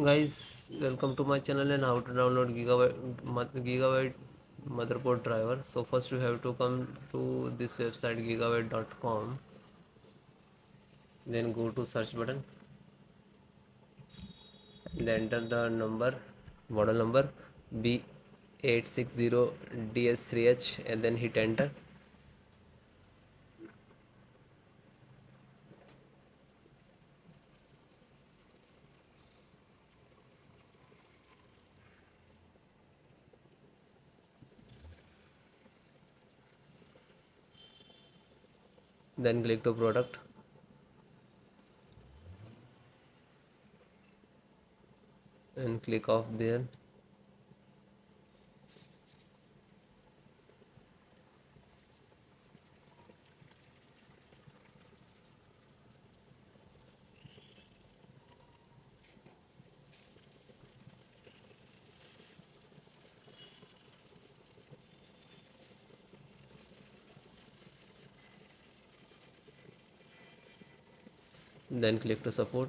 Guys, welcome to my channel and how to download Gigabyte motherboard driver. So first you have to come to this website gigabyte.com, then go to search button and enter the model number B860 DS3H and then hit enter. Then click to product and click off there. Then click to support.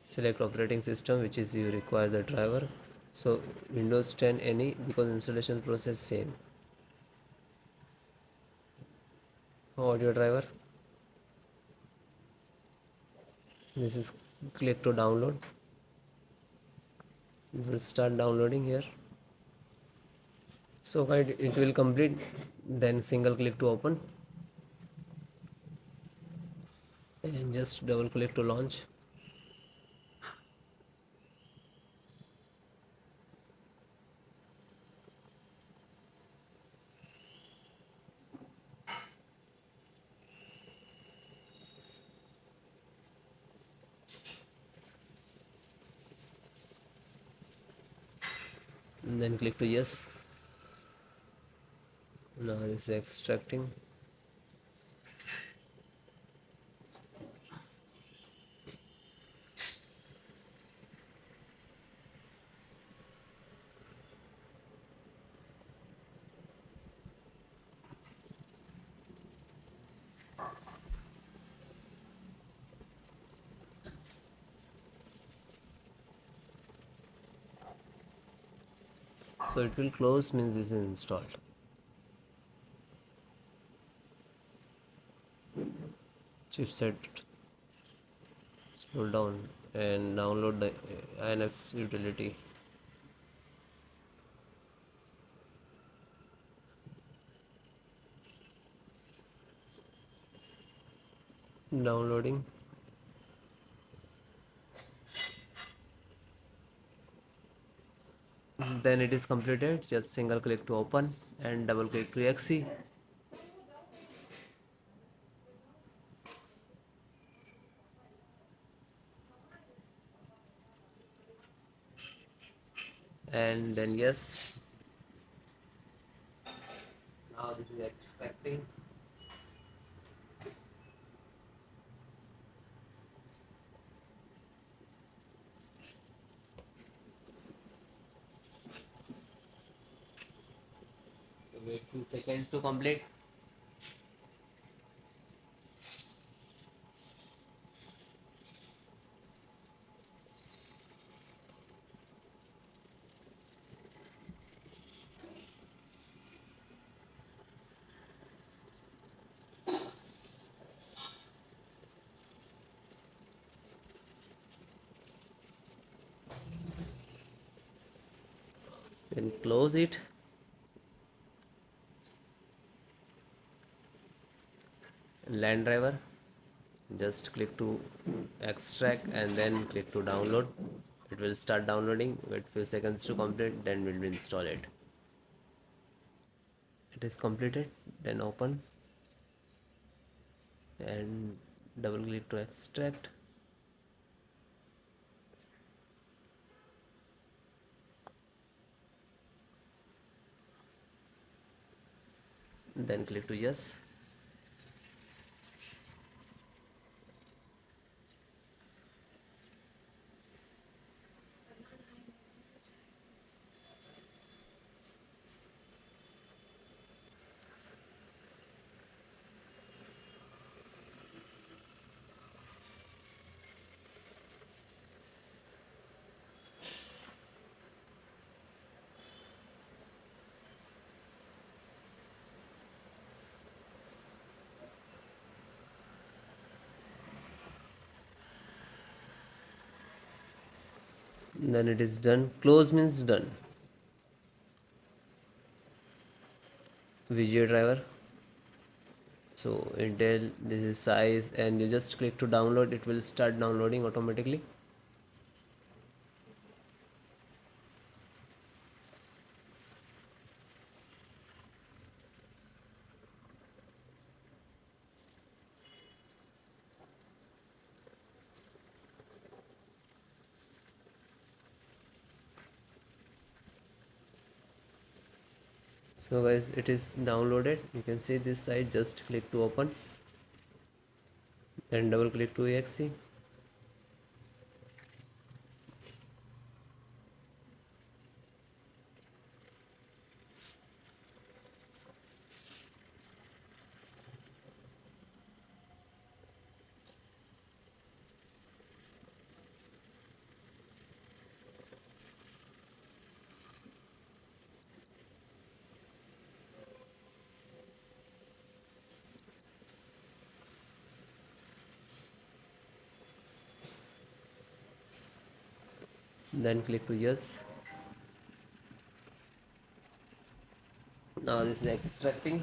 Select operating system which is you require the driver. So Windows 10 any because installation process same. Audio driver. This is click to download. It will start downloading here. So it will complete. Then single click to open and just double click to launch. And then click to yes. Now this is extracting. So it will close means this is installed. Chipset, scroll down and download the INF utility. Downloading. Then it is completed. Just single click to open and double click to exe. And then yes. Now this is expecting. So wait 2 seconds to complete. Then close it. LAN driver. Just click to extract and then click to download. It will start downloading. Wait few seconds to complete. Then we will install it. It is completed. Then open and double click to extract. Then click to yes. Then it is done. Close means done. VGA driver. So Intel, this is size, and you just click to download. It will start downloading automatically. So guys, it is downloaded. You can see this side. Just click to open, then double click to exe. Then click to yes. Now this is extracting.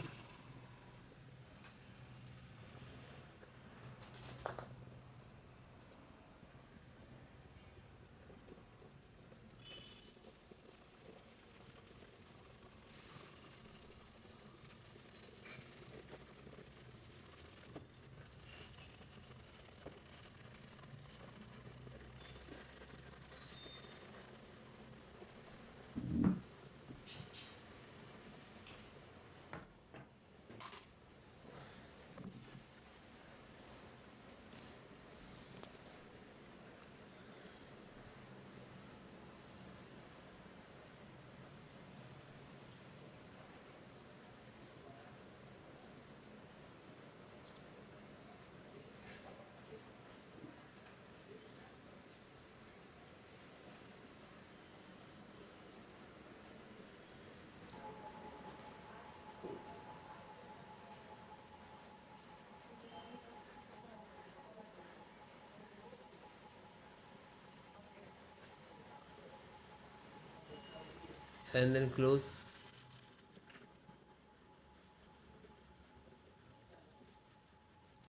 And then close.